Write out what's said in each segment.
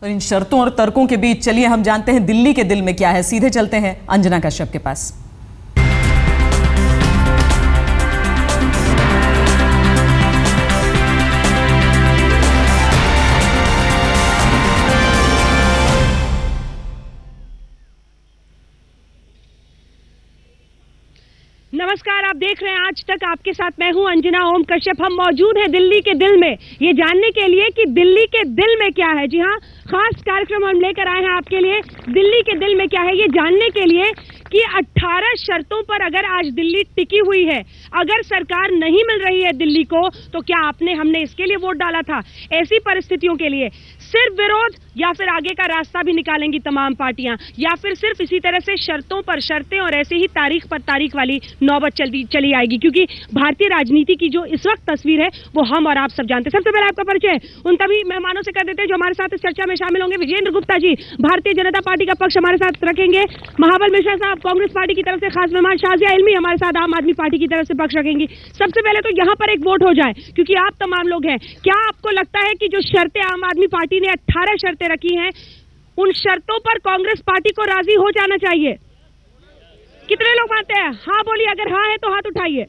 और इन शर्तों और तर्कों के बीच चलिए हम जानते हैं दिल्ली के दिल में क्या है। सीधे चलते हैं अंजना कश्यप के पास। नमस्कार, आप देख रहे हैं आज तक। आपके साथ मैं हूं अंजना ओम कश्यप। हम मौजूद हैं दिल्ली के दिल में, ये जानने के लिए कि दिल्ली के दिल में क्या है। जी हां, खास कार्यक्रम हम लेकर आए हैं आपके लिए। दिल्ली के दिल में क्या है ये जानने के लिए कि 18 शर्तों पर अगर आज दिल्ली टिकी हुई है, अगर सरकार नहीं मिल रही है दिल्ली को, तो क्या हमने इसके लिए वोट डाला था? ऐसी परिस्थितियों के लिए सिर्फ विरोध या फिर आगे का रास्ता भी निकालेंगी तमाम पार्टियां, या फिर सिर्फ इसी तरह से शर्तों पर शर्तें और ऐसे ही तारीख पर तारीख वाली नौबत चली आएगी? क्योंकि भारतीय राजनीति की जो इस वक्त तस्वीर है वो हम और आप सब जानते हैं। सबसे पहले आपका परिचय उन तभी मेहमानों से कर देते हैं जो हमारे साथ इस चर्चा में शामिल होंगे। विजेंद्र गुप्ता जी भारतीय जनता पार्टी का पक्ष हमारे साथ रखेंगे। महाबल मिश्रा साहब कांग्रेस पार्टी की तरफ से खास मेहमान। शाजिया इल्मी हमारे साथ आम आदमी पार्टी की तरफ से पक्ष रखेंगी। सबसे पहले तो यहाँ पर एक वोट हो जाए, क्योंकि आप तमाम लोग हैं। क्या आपको लगता है कि जो शर्तें आम आदमी पार्टी ने 18 शर्तें रखी हैं, उन शर्तों पर कांग्रेस पार्टी को राजी हो जाना चाहिए? कितने लोग मानते हैं? हाँ बोलिए, अगर हाँ है तो हाथ उठाइए।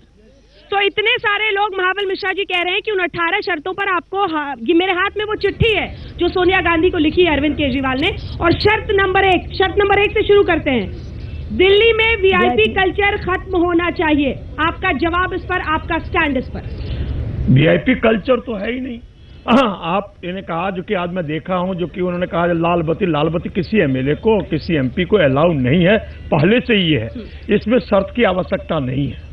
तो इतने सारे लोग, महाबल मिश्रा जी कह रहे हैं कि उन 18 शर्तों पर आपको ये मेरे हाथ में वो चिट्ठी है जो सोनिया गांधी को लिखी है अरविंद केजरीवाल ने। और शर्त नंबर एक से शुरू करते हैं। दिल्ली में वीआईपी कल्चर खत्म होना चाहिए। आपका जवाब इस पर, आपका स्टैंड इस पर? वीआईपी कल्चर तो है ही नहीं। आप इन्हें कहा, जो कि आज मैं देखा हूं, जो कि उन्होंने कहा लाल बत्ती किसी एमएलए को, किसी एमपी को अलाउ नहीं है, पहले से ही है। इसमें शर्त की आवश्यकता नहीं है।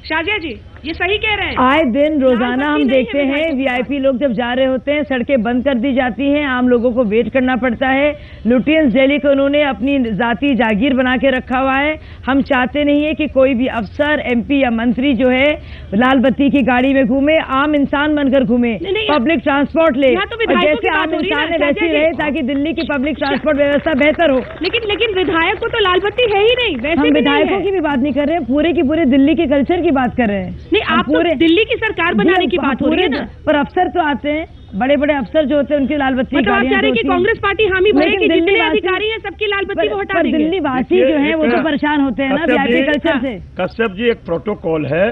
शाजिया जी ये सही कह रहे हैं। आए दिन रोजाना हम देखते हैं वीआईपी लोग जब जा रहे होते हैं सड़कें बंद कर दी जाती हैं, आम लोगों को वेट करना पड़ता है। लुटियंस दिल्ली को उन्होंने अपनी जाति जागीर बना के रखा हुआ है। हम चाहते नहीं है कि कोई भी अफसर, एमपी या मंत्री जो है लाल बत्ती की गाड़ी में घूमे, आम इंसान बनकर घूमे, पब्लिक ट्रांसपोर्ट ले, जैसे आम इंसान है वैसे रहे, ताकि दिल्ली की पब्लिक ट्रांसपोर्ट व्यवस्था बेहतर हो। लेकिन विधायक को तो लाल बत्ती है ही नहीं। वैसे हम विधायकों की भी बात नहीं कर रहे हैं, पूरे की पूरे दिल्ली के कल्चर की बात कर रहे हैं। नहीं, आप तो दिल्ली की सरकार बनाने की बात हो रही है ना। पर अफसर तो आते हैं, बड़े बड़े अफसर जो होते हैं उनकी लाल बत्ती मतलब आप चाह रहे हैं कि कांग्रेस पार्टी हामी भरे कि जितने अधिकारी हैं सबकी लाल बत्ती को हटा देंगे? दिल्ली वासी जो है वो तो परेशान होते हैं ना वीआईपी कल्चर से। कश्यप जी, एक प्रोटोकॉल है।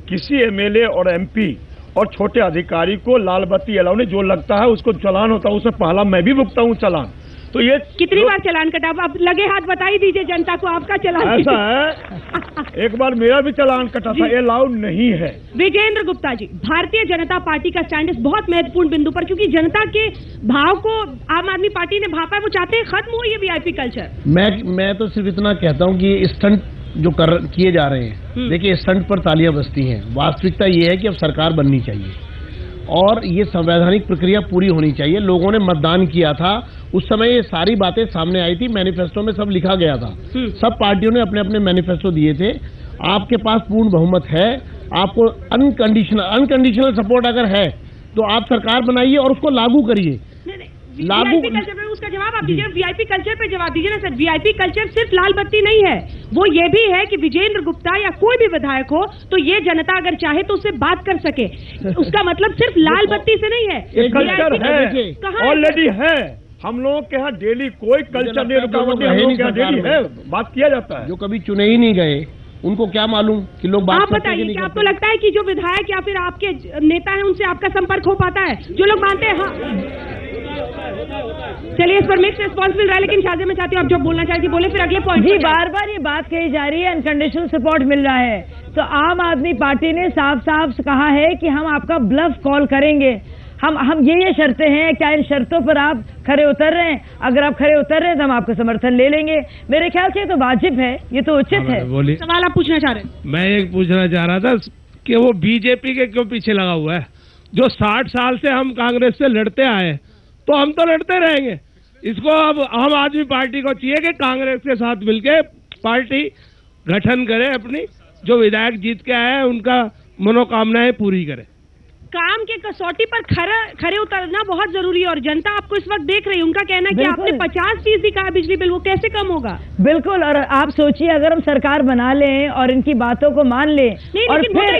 किसी एमएलए और एमपी और छोटे अधिकारी को लाल बत्ती अलाउ नहीं, जो लगता है उसको चालान होता है, उससे पहला मैं भी भुगता हूँ चालान। तो ये कितनी बार चालान कटा? आप लगे हाथ बता ही दीजिए जनता को, आपका चालान ऐसा है। एक बार मेरा भी चालान कटा था, ये अलाउड नहीं है। विजेंद्र गुप्ता जी, भारतीय जनता पार्टी का स्टैंड इस बहुत महत्वपूर्ण बिंदु पर, क्योंकि जनता के भाव को आम आदमी पार्टी ने भापा है, वो चाहते हैं खत्म हो ये वीआईपी कल्चर। मैं तो सिर्फ इतना कहता हूँ कि स्टंट जो किए जा रहे हैं, देखिए स्टंट पर तालियां बजती हैं। वास्तविकता ये है कि अब सरकार बननी चाहिए और ये संवैधानिक प्रक्रिया पूरी होनी चाहिए। लोगों ने मतदान किया था, उस समय ये सारी बातें सामने आई थी, मैनिफेस्टो में सब लिखा गया था। सब पार्टियों ने अपने अपने मैनिफेस्टो दिए थे। आपके पास पूर्ण बहुमत है, आपको अनकंडीशनल सपोर्ट अगर है तो आप सरकार बनाइए और उसको लागू करिए। उसका जवाब आप दीजिए, वीआईपी कल्चर पे जवाब दीजिए ना सर। वीआईपी कल्चर सिर्फ लाल बत्ती नहीं है, वो ये भी है कि विजेंद्र गुप्ता या कोई भी विधायक हो तो ये जनता अगर चाहे तो उससे बात कर सके। उसका मतलब सिर्फ लाल बत्ती से नहीं है, कल्चर है, ऑलरेडी है। हम लोगों के यहाँ डेली कोई कल्चर नहीं, रुकावट नहीं, डेली है, बात किया जाता है। जो कभी चुने ही नहीं गए उनको क्या मालूम कि लोग बात करते हैं? आप बताइए कि आपको लगता है कि जो विधायक या फिर आपके नेता हैं उनसे आपका संपर्क हो पाता है? जो लोग मानते हैं चलिए इस पर मिक्स रिस्पॉन्स मिल रहा है, लेकिन शादी में चाहती हूँ आप जो बोलना चाहती बोले, फिर अगले पॉइंट। जी बार बार ये बात कही जा रही है अनकंडीशनल सपोर्ट मिल रहा है, तो आम आदमी पार्टी ने साफ साफ कहा है कि हम आपका ब्लफ कॉल करेंगे। हम ये शर्तें हैं, क्या इन शर्तों पर आप खरे उतर रहे हैं? अगर आप खरे उतर रहे हैं तो हम आपका समर्थन ले लेंगे। मेरे ख्याल से ये तो वाजिब है, ये तो उचित है। सवाल आप पूछना चाह रहे हैं? मैं ये पूछना चाह रहा था कि वो बीजेपी के क्यों पीछे लगा हुआ है? जो 60 साल से हम कांग्रेस से लड़ते आए, तो हम तो लड़ते रहेंगे। इसको अब आम आदमी पार्टी को चाहिए कि कांग्रेस के साथ मिलके पार्टी गठन करे, अपनी जो विधायक जीत के आए हैं उनका मनोकामनाएं पूरी करे। काम के कसौटी पर खरे उतरना बहुत जरूरी है, और जनता आपको इस वक्त देख रही है। उनका कहना है कि आपने 50% कहा बिजली बिल, वो कैसे कम होगा? बिल्कुल, और आप सोचिए अगर हम सरकार बना लें और इनकी बातों को मान लें, और फिर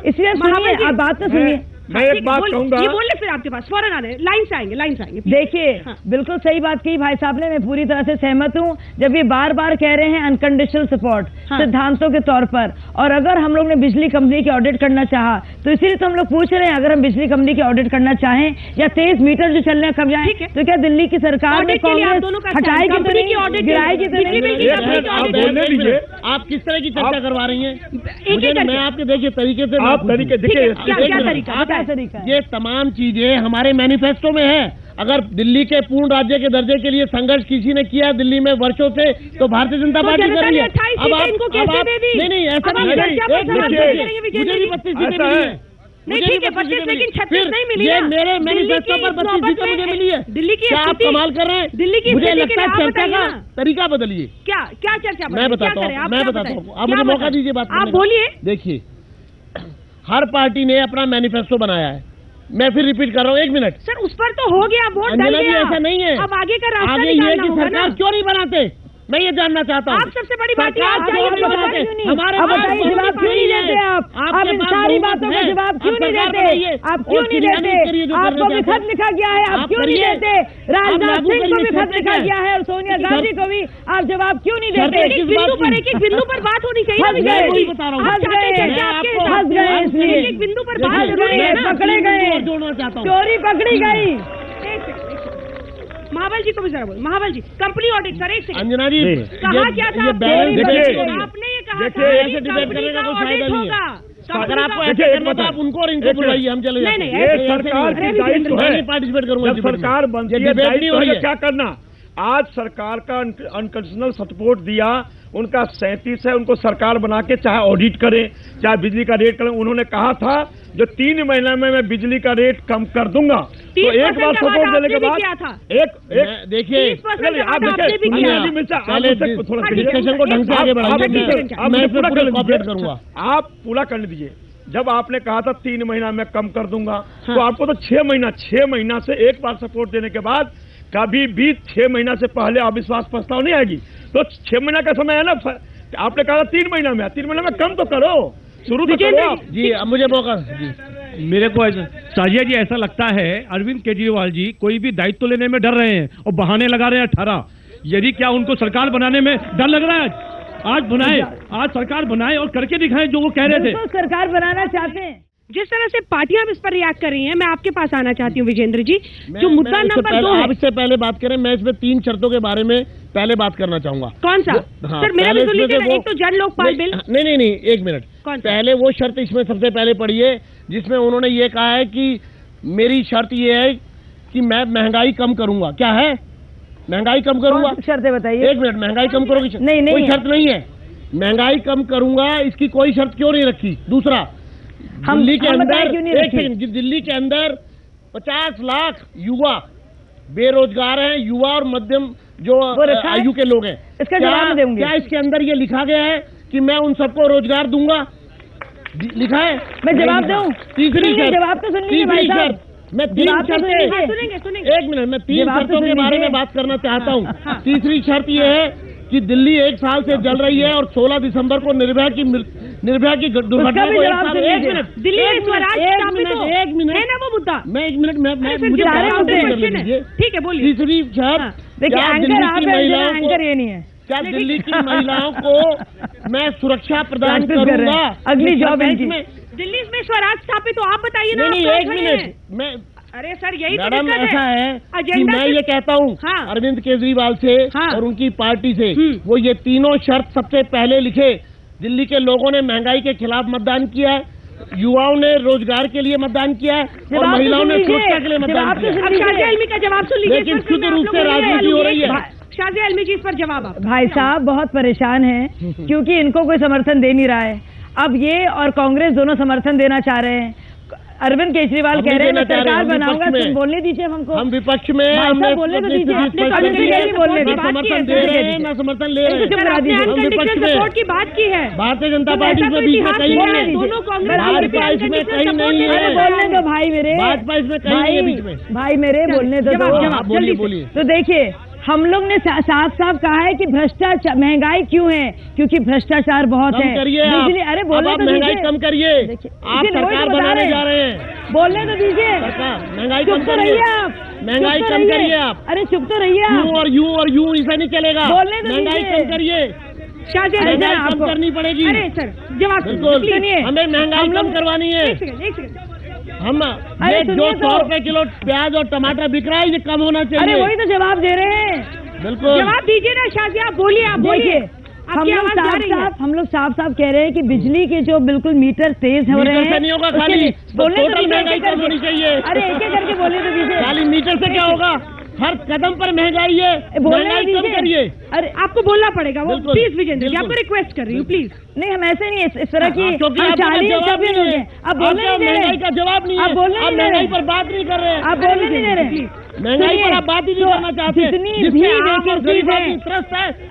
इसलिए सुनिए, आप बात तो सुनिए, मैं एक बात कहूंगा, ये बोल ले फिर आपके पास फौरन आने लाइन से आएंगे। देखिए बिल्कुल सही बात की भाई साहब ने, मैं पूरी तरह से सहमत हूँ। जब ये बार बार कह रहे हैं अनकंडीशनल सपोर्ट सिद्धांतों के तौर पर, और अगर हम लोग ने बिजली कंपनी की ऑडिट करना चाहा तो इसीलिए तो हम लोग पूछ रहे हैं, अगर हम बिजली कंपनी की ऑडिट करना चाहें या 23 मीटर जो चलने कब जाए, तो क्या दिल्ली की सरकार ने कांग्रेस हटाएगी तो नहीं, गिराएगी तो नहीं? आप किस तरह की चर्चा करवा रही हैं? मैं आपके देखिए तरीके से, आप तरीके देखिए, तरीका ये तमाम चीजें हमारे मैनिफेस्टो में है। अगर दिल्ली के पूर्ण राज्य के दर्जे के लिए संघर्ष किसी ने किया दिल्ली में वर्षों से, तो भारतीय जनता पार्टी कर रही है। अब आप नहीं ऐसा नहीं, मुझे भी 32 सीटें मिली है, नहीं ठीक है 32, लेकिन 36 नहीं मिली है। मेरे मैनिफेस्टो पर 32 सीटें मुझे मिली है। दिल्ली की आप कमाल कर रहे हैं। दिल्ली की मुझे लगता है चर्चा का तरीका बदलिए। क्या चर्चा? मैं बताता हूँ, आप मुझे मौका दीजिए बात करने का। आप बोलिए। देखिए, हर पार्टी ने अपना मैनिफेस्टो बनाया है, मैं फिर रिपीट कर रहा हूँ, 1 मिनट सर, उस पर तो हो गया, वोट डल गया। ऐसा नहीं है, अब आगे का रास्ता आगे ये कि सरकार क्यों नहीं बनाते, मैं ये जानना चाहता हूँ। आप सबसे बड़ी बात हमारे जवाब क्यों नहीं देते? आप इन सारी बातों का जवाब क्यों नहीं देते? आप क्यों नहीं देते? आपको भी खत लिखा गया है, आप क्यों नहीं देते? राजनाथ सिंह को भी खत लिखा गया है और सोनिया गांधी को भी, आप जवाब क्यों नहीं देते? एक बिंदु पर बात होनी चाहिए। हंस गए इसलिए एक बिंदु पर बात जरूरी है, पकड़े गए, चोरी पकड़ी गई। महाबल जी को भी जरा बोल। महाबल जी, कंपनी ऑडिट सर, एक सेकंड। अंजना जी, कहा क्या था आपने? ये कहा था ऐसे डिबेट करने का कोई फायदा नहीं है। अगर आपको ऐसे करना तो आप उनको और इनको बुलाइए, हम चले जाते हैं। ये सरकार की दायित्व है, नहीं पार्टिसिपेट करूंगा। जब सरकार बनती है दायित्व है क्या करना। आज सरकार का अनकंडीशनल सपोर्ट दिया, उनका 37 है, उनको सरकार बना के चाहे ऑडिट करें, चाहे बिजली का रेट करें। उन्होंने कहा था जो 3 महीने में मैं बिजली का रेट कम कर दूंगा, तो एक बार सपोर्ट देने के बाद एक देखिए, आप डिस्कशन को ढंग से आगे बढ़ाइए, मैं पूरा कोऑपरेट करूंगा। आप पूरा करने दीजिए। जब आपने कहा था 3 महीना में कम कर दूंगा, तो आपको तो 6 महीना से एक बार सपोर्ट देने के बाद कभी भी 6 महीना से पहले अविश्वास प्रस्ताव नहीं आएगी। तो 6 महीना का समय है ना, आपने कहा 3 महीना में, 3 महीना में कम तो करो, शुरू तो करो आप। जी अब मुझे मौका जी। मेरे को साजिया जी ऐसा लगता है अरविंद केजरीवाल जी कोई भी दायित्व लेने में डर रहे हैं और बहाने लगा रहे हैं 18। यदि क्या उनको सरकार बनाने में डर लग रहा है? आज बनाए, आज सरकार बनाए और करके दिखाएं जो वो कह रहे थे। सरकार बनाना चाहते हैं। जिस तरह से पार्टियां इस पर रिएक्ट कर रही हैं, मैं आपके पास आना चाहती हूँ विजेंद्र जी। जो मुद्दा नंबर 2 है, आप इससे पहले बात करें, मैं इसमें 3 शर्तों के बारे में पहले बात करना चाहूंगा। कौन सा? सर मेरा भी सुन लीजिए, एक तो जन लोकपाल बिल। नहीं 1 मिनट, पहले वो शर्त इसमें सबसे पहले पड़ी है जिसमें उन्होंने ये कहा है कि मेरी शर्त ये है कि मैं महंगाई कम करूंगा। क्या है? महंगाई कम करूंगा। शर्तें बताइए। 1 मिनट, महंगाई कम करोगी? नहीं कोई शर्त नहीं है, महंगाई कम करूंगा, इसकी कोई शर्त क्यों नहीं रखी? दूसरा, दिल्ली के अंदर, एक सेकंड, दिल्ली के अंदर 50 लाख युवा बेरोजगार हैं, युवा और मध्यम जो आयु के लोग हैं। इसका जवाब देंगे। क्या इसके अंदर ये लिखा गया है कि मैं उन सबको रोजगार दूंगा? लिखा है? मैं जवाब दूं? तीसरी शर्त, जवाब तो सुन लीजिए भाई साहब। मैं 3 शर्तें, 1 मिनट, मैं 3 शर्तों के बारे में बात करना चाहता हूँ। तीसरी शर्त यह है कि दिल्ली 1 साल से जल रही है और 16 दिसंबर को निर्भया की दुर्घटना को 1 मिनट, दिल्ली में स्वराज स्थापित हो, 1 मिनट है ना वो मुद्दा। मैं 1 मिनट, मुझे ठीक है बोलिए। तीसरी शर्त, क्या दिल्ली की महिलाओं को मैं सुरक्षा प्रदान करूंगा? अगली जॉब में दिल्ली में स्वराज स्थापित हो, आप बताइए ना। नहीं 1 मिनट, मैं, अरे सर यही मैडम ऐसा है कि मैं ये कहता हूँ अरविंद केजरीवाल से और उनकी पार्टी से, वो ये तीनों शर्त सबसे पहले लिखे। दिल्ली के लोगों ने महंगाई के खिलाफ मतदान किया है, युवाओं ने रोजगार के लिए मतदान किया है और महिलाओं ने सुरक्षा के लिए मतदान किया है। अब शाजिया आलमी का जवाब सुन लीजिए। लेकिन शुद्ध रूप से राजनीति हो रही है। शाजिया आलमी जी, इस पर जवाब आप। भाई साहब बहुत परेशान हैं क्योंकि इनको कोई समर्थन दे नहीं रहा है। अब ये और कांग्रेस दोनों समर्थन देना चाह रहे हैं। अरविंद केजरीवाल कह रहे हैं मैं सरकार बनाऊंगा, तुम बोलने दीजिए हमको। हम विपक्ष में, हमने बोलने तो दीजिए, समर्थन दे रहे हैं, मैं समर्थन ले रहे हैं। हम विपक्ष में सपोर्ट की बात की है, भारतीय जनता पार्टी में बीच में कहीं नहीं है, भाजपा इसमें कहीं नहीं है। बोलने दो भाई मेरे, भाजपा इसमें कहीं नहीं है बीच में। भाई मेरे बोलने दो, बोलिए बोलिए। तो देखिए हम लोग ने साफ साफ कहा है कि भ्रष्टाचार, महंगाई क्यों है, क्योंकि भ्रष्टाचार बहुत है। बिजली, अरे बोलने तो महंगाई कम करिए, आप सरकार बनाने जा रहे हैं, बोलने तो दीजिए। महंगाई कम तो रहिए आप, महंगाई कम करिए आप। अरे चुप तो रहिए आप। यूं और यूं ऐसा नहीं चलेगा, बोलने तो महंगाई कम करिए, शाहजहां कम करनी पड़ेगी। अरे सर जवाब सुनिए, हमें महंगाई कम करवानी है। हम ये जो 100 रुपए किलो प्याज और टमाटर बिक रहा है, ये कम होना चाहिए। अरे वही तो जवाब दे रहे हैं। बिल्कुल जवाब दीजिए ना शाहजहां, आप बोलिए, आप बोलिए। हम लोग साफ साफ कह रहे हैं कि बिजली के जो बिल्कुल मीटर तेज हो रहे हैं, नहीं होगा, खाली टोटल महंगाई कम होनी चाहिए। अरे एक एक करके बोले तो दीजिए। खाली मीटर से क्या होगा, हर कदम पर महंगाई है, महंगाई कम करिए। अरे आपको बोलना पड़ेगा वो, प्लीज विजेंद्र जी, आपको रिक्वेस्ट कर रही हूँ प्लीज। नहीं हम ऐसे नहीं, इस तरह की अब बोलने महंगाई का जवाब नहीं है, आप महंगाई पर बात नहीं कर रहे हैं, आप बोलने नहीं दे रहे, महंगाई पर आप बात ही नहीं करना चाहते। जितनी भी वैकेंसीज है,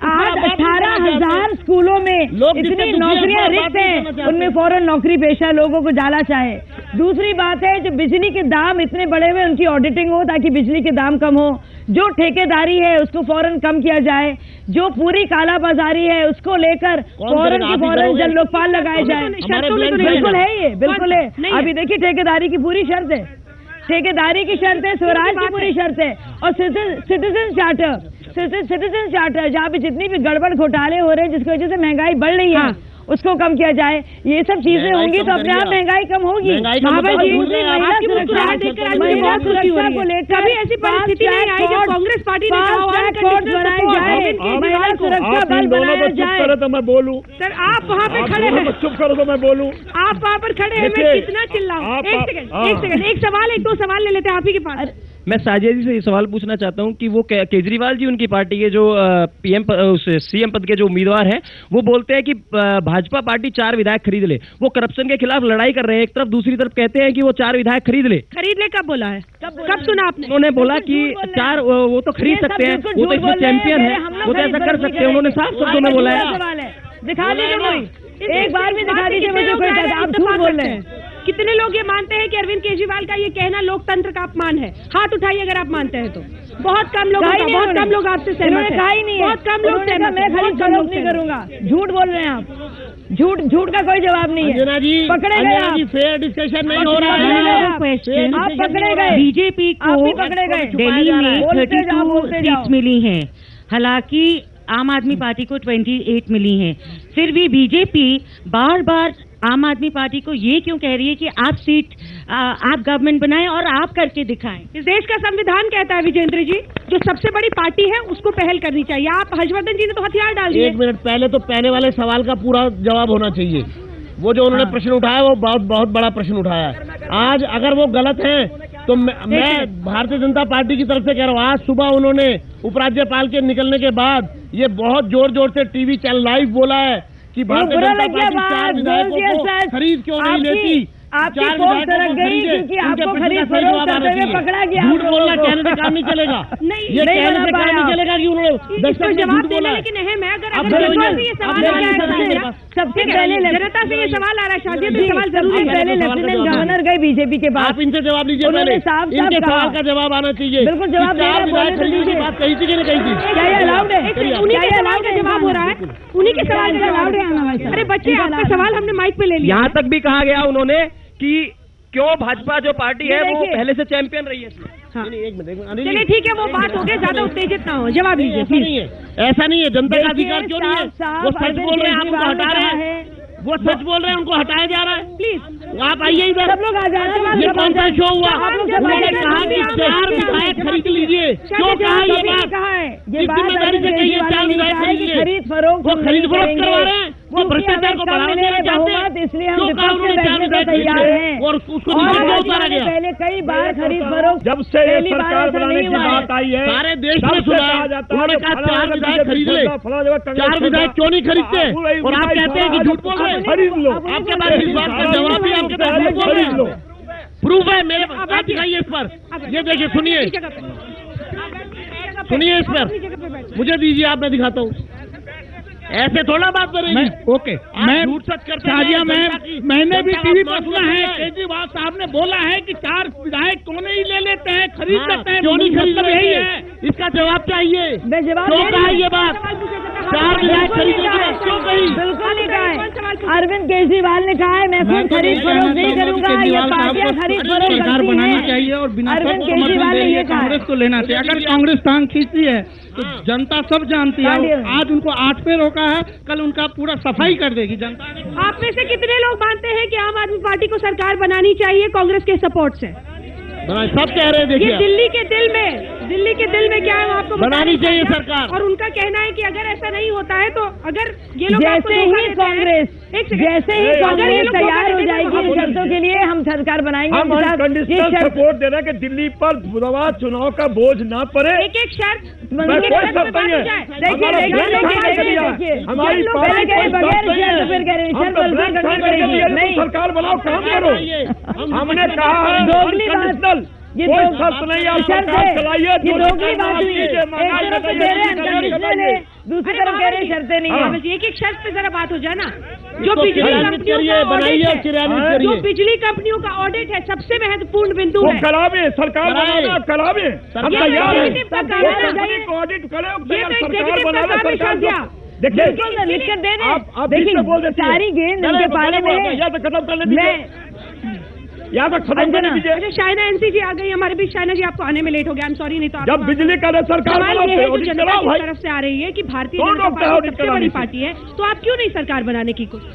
आज 18,000 स्कूलों में इतनी नौकरियां रिक्त हैं, उनमें फौरन नौकरी पेशा लोगों को डाला चाहे। दूसरी बात है, जो बिजली के दाम इतने बढ़े हुए, उनकी ऑडिटिंग हो ताकि बिजली के दाम कम हो। जो ठेकेदारी है उसको फौरन कम किया जाए, जो पूरी कालाबाजारी है उसको लेकर फौरन की फौरन जल लोकपाल लगाए जाए। बिल्कुल है, ये बिल्कुल है। अभी देखिए ठेकेदारी की पूरी शर्त है, ठेकेदारी की शर्त है, स्वराज की पूरी शर्त है, और सिटीजन चार्टर जहाँ पे जितनी भी गड़बड़ घोटाले हो रहे हैं जिसकी वजह से महंगाई बढ़ रही है, उसको कम किया जाए। ये सब चीजें होंगी तो अपने आप महंगाई कम होगी। महिला सुरक्षा को लेकर कभी ऐसी परिस्थिति नहीं आई जब कांग्रेस पार्टी ने महिला सुरक्षा बल बनाया जाए। तो मैं बोलूं सर, आप वहाँ पे खड़े हैं, चुप करो तो मैं बोलूं। आप वहाँ पर खड़े हैं, मैं कितना चिल्लाऊं? एक सेकंड, एक सवाल, एक दो सवाल ले लेते हैं आप ही के पास। मैं साजिया जी से ये सवाल पूछना चाहता हूं कि वो केजरीवाल जी, उनकी पार्टी के जो सीएम पद के जो उम्मीदवार हैं, वो बोलते हैं कि भाजपा पार्टी 4 विधायक खरीद ले। वो करप्शन के खिलाफ लड़ाई कर रहे हैं एक तरफ, दूसरी तरफ कहते हैं कि वो 4 विधायक खरीद ले। कब बोला है, कब सुना आपने? उन्होंने बोला कि 4 वो तो खरीद सकते हैं, वो तो इसमें चैंपियन है, वो तो ऐसा कर सकते हैं, उन्होंने साफ शब्दों में बोला है। दिखा दीजिए कोई, एक बार भी दिखा दीजिए मुझे कोई, आप झूठ बोल रहे हैं। कितने लोग ये मानते हैं कि अरविंद केजरीवाल का ये कहना लोकतंत्र का अपमान है? हाथ उठाइए अगर आप मानते हैं तो। बहुत कम लोग आपसे सहमत हैं। कहा ही नहीं है, बहुत कम लोग सहमत हैं। मैं खाली नहीं करूंगा, झूठ बोल रहे हैं आप, झूठ का कोई जवाब नहीं है। पकड़े गए आप, फेयर डिस्कशन नहीं हो रहा है, आप पकड़े गए। बीजेपी को पकड़े गए, दिल्ली में 32 सीट्स मिली हैं, हालांकि आम आदमी पार्टी को 28 मिली हैं। फिर भी बीजेपी बार बार आम आदमी पार्टी को ये क्यों कह रही है कि आप गवर्नमेंट बनाएं और आप करके दिखाएं? इस देश का संविधान कहता है विजेंद्र जी, जो सबसे बड़ी पार्टी है उसको पहल करनी चाहिए। आप हर्षवर्धन जी ने तो हथियार डाल दिए। 1 मिनट पहले तो पहले वाले सवाल का पूरा जवाब होना चाहिए। वो जो उन्होंने प्रश्न उठाया वो बहुत बड़ा प्रश्न उठाया है। आज अगर वो गलत है तो मैं भारतीय जनता पार्टी की तरफ से कह रहा हूँ, आज सुबह उन्होंने उपराज्यपाल के निकलने के बाद ये बहुत जोर जोर से टीवी चैनल लाइव बोला है कि भारतीय जनता पार्टी 4 विधायकों को खरीद क्यों नहीं लेती। आपकी फोन सरक गई क्योंकि आपको खरीद फरोख्त करते हुए पकड़ा गया। झूठ बोलना कहने से काम नहीं चलेगा, ये कहने से काम नहीं चलेगा कि उन्होंने 10 तक झूठ बोला। लेकिन मैं अगर सबसे पहले जनता से ये सवाल आ रहा है, शादी सवाल जरूरी है। पहले लेफ्टिनेंट गवर्नर गए बीजेपी के बाद, आप इनसे जवाब लीजिए, पहले इनके सवाल का जवाब आना चाहिए। बिल्कुल जवाब बात कही थी कि नहीं कही थी? क्या ये अलाउड है? उन्हीं के सवाल का जवाब हो रहा है, उन्हीं के सवाल का अलाउड है। अरे बच्चे, आपका सवाल हमने माइक पे ले लिया। यहाँ तक भी कहा गया उन्होंने कि क्यों भाजपा जो पार्टी है वो पहले से चैंपियन रही है इसमें। हाँ। चलिए ठीक है, वो बात हो गई, ज्यादा उत्तेजित ना हो, जवाब लीजिए। ऐसा नहीं है, जनता का अधिकार क्यों नहीं है? वो सच बोल रहे हैं, आप उनको हटा रहे हैं। वो सच बोल रहे हैं, उनको हटाया जा रहा है। प्लीज आप आइए इधर, सब लोग आ जाते। ये कौन सा शो हुआ? उन्होंने कहा कि 4 विधायक खरीद लीजिए। क्यों कहा ये बात? जिम्मेदारी से कहिए 4 विधायक खरीद लीजिए। वो खरीद फरोख्त करवा रहे हैं, वो भ्रष्टाचार को बढ़ावा देना चाहते हैं, इसलिए हम विपक्ष में बैठने को तैयार हैं। और उसको उतारा गया। पहले कई बार खरीद फरोख्त, जब से सरकार बनाने की बात आई है सारे देश में सुना, उन्होंने कहा 4 विधायक खरीद ले। 4 विधायक क्यों नहीं खरीदते? और आप कहते हैं कि झूठ बोल रहे हैं। खरीद लो, आपके पास इस बात का जवाब ही आपके पास खरीद लो, प्रूफ है मेरे पास। आप दिखाइए इस पर, ये देखिए, सुनिए इस पर, मुझे दीजिए, आप, मैं दिखाता हूँ। ऐसे थोड़ा बात करेंगे। ओके, मैं झूठ सच करता हूं। मैंने भी टीवी पर सुना है, केजरीवाल साहब ने बोला है कि 4 विधायक क्यों नहीं ले लेते हैं, खरीद लेते हैं। क्यों नहीं खरीद? यही है इसका जवाब चाहिए। मैं जवाब क्यों कहा ये बात? 4 विधायक खरीदने की बात क्यों कही? बिल्कुल नहीं कहा है। अरविंद केजरीवाल ने कहा है मैं खुद खरीद फरोख्त नहीं करूंगा, ये पार्टियां खरीद फरोख्त सरकार बनानी चाहिए और बिना अरविंद केजरीवाल ने ये कहा कांग्रेस को लेना चाहिए। अगर कांग्रेस टांग खींचती है तो जनता सब जानती है। आज उनको 8 पे रोका है, कल उनका पूरा सफाई कर देगी जनता। आप में से कितने लोग मानते हैं कि आम आदमी पार्टी को सरकार बनानी चाहिए कांग्रेस के सपोर्ट से? सब कह रहे हैं। देखिए दिल्ली के दिल में क्या है आपको बनानी चाहिए सरकार। और उनका कहना है कि अगर ऐसा नहीं होता है तो अगर ये लोग जैसे ही कांग्रेस तैयार हो जाएगी इन शर्तों के लिए हम सरकार बनाएंगे। हम अनकंडीशनल सपोर्ट दे रहे हैं कि दिल्ली पर बुधवार चुनाव का बोझ ना पड़े। एक शर्त कोई शर्त नहीं है। देखिए सरकार बनाओ, काम करो। हमने कहा है अनकंडीशनल, कोई शर्त नहीं है, सरकार चलाइए। दूसरी तरफ कह रहे शर्तें नहीं है। एक शर्त पे जरा बात हो जाए ना। जो बिजली कंपनियों का ऑडिट है सबसे महत्वपूर्ण बिंदु है। करावे सरकार करावे ऑडिट देखिए सारी गेंद इनके पाले में या तो खत्म कर ले, या तो खत्म करने दीजिए। शाइना एनसी जी आ गई हमारे बीच। शाइना जी आपको आने में लेट हो गया, आई एम सॉरी। नहीं तो जब बिजली का सरकार जनता की तरफ से आ रही है कि भारतीय जनता पार्टी सबसे बड़ी पार्टी है, तो आप क्यों नहीं सरकार बनाने की कोशिश?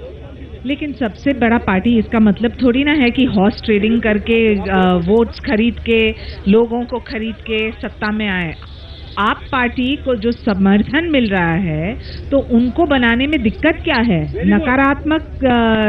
लेकिन सबसे बड़ा पार्टी इसका मतलब थोड़ी ना है कि हॉर्स ट्रेडिंग करके वोट्स खरीद के लोगों को खरीद के सत्ता में आए। आप पार्टी को जो समर्थन मिल रहा है तो उनको बनाने में दिक्कत क्या है? नकारात्मक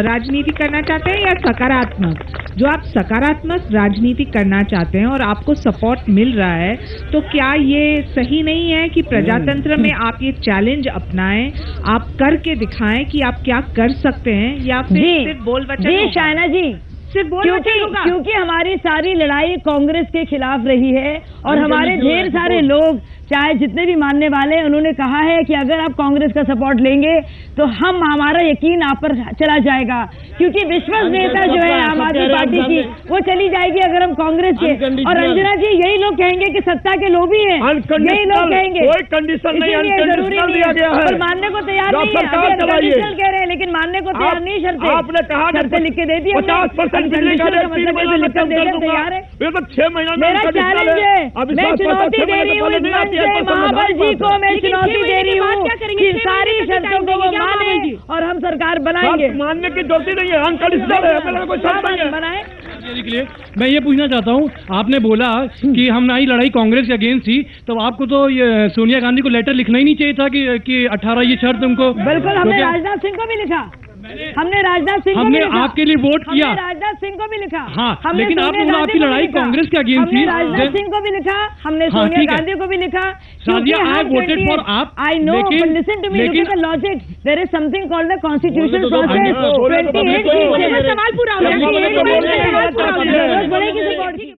राजनीति करना चाहते हैं या सकारात्मक? जो आप सकारात्मक राजनीति करना चाहते हैं और आपको सपोर्ट मिल रहा है, तो क्या ये सही नहीं है कि प्रजातंत्र में आप ये चैलेंज अपनाएं, आप करके दिखाएं कि आप क्या कर सकते हैं, या फिर सिर्फ बोल वचन? जी शाइना जी, क्योंकि हमारी सारी लड़ाई कांग्रेस के खिलाफ रही है और हमारे ढेर सारे लोग, चाहे जितने भी मानने वाले हैं, उन्होंने कहा है कि अगर आप कांग्रेस का सपोर्ट लेंगे तो हमारा यकीन आप पर चला जाएगा, क्योंकि विश्वसनीयता जो है आम आदमी पार्टी की वो चली जाएगी अगर हम कांग्रेस के। और अंजना जी यही लोग कहेंगे कि सत्ता के लोभी हैं, यही लोग कहेंगे। कोई कंडीशन नहीं, अनकंडीशनल दिया गया है और मानने को तैयार नहीं है। अनकंडीशनल कह रहे हैं लेकिन मानने को तैयार नहीं। शर्तें आपने कहा शर्तें लिख के दे दी। 50% बिजली का तैयार है। ये तो 6 महीना मेरा चैलेंज है, मैं चुनौती दे रही हूँ महाबल जी को, मैं चुनौती दे रही हूँ कि सारी शर्तों को वो माने और हम सरकार बनाएंगे। मानने की जरूरत नहीं है, अनकंडीशनल है, कोई शर्त नहीं है। बनाए के लिए मैं ये पूछना चाहता हूँ, आपने बोला कि हम नई लड़ाई कांग्रेस के अगेंस्ट थी, तो आपको तो ये सोनिया गांधी को लेटर लिखना ही नहीं चाहिए था कि 18 ये शर्त उनको। बिल्कुल, हमने राजनाथ सिंह को भी लिखा, हमने राजनाथ सिंह हमने आपके लिए वोट किया, राजनाथ सिंह को भी लिखा। हाँ, लेकिन आपकी लड़ाई कांग्रेस के अगेंस्ट थी। राजनाथ सिंह को भी लिखा, हमने सोनिया गांधी को भी लिखा। सादिया, आई voted for AAP. I know, but listen to me, look at the logic, there is something called the constitutional process. 28 सवाल पूरा हो गया।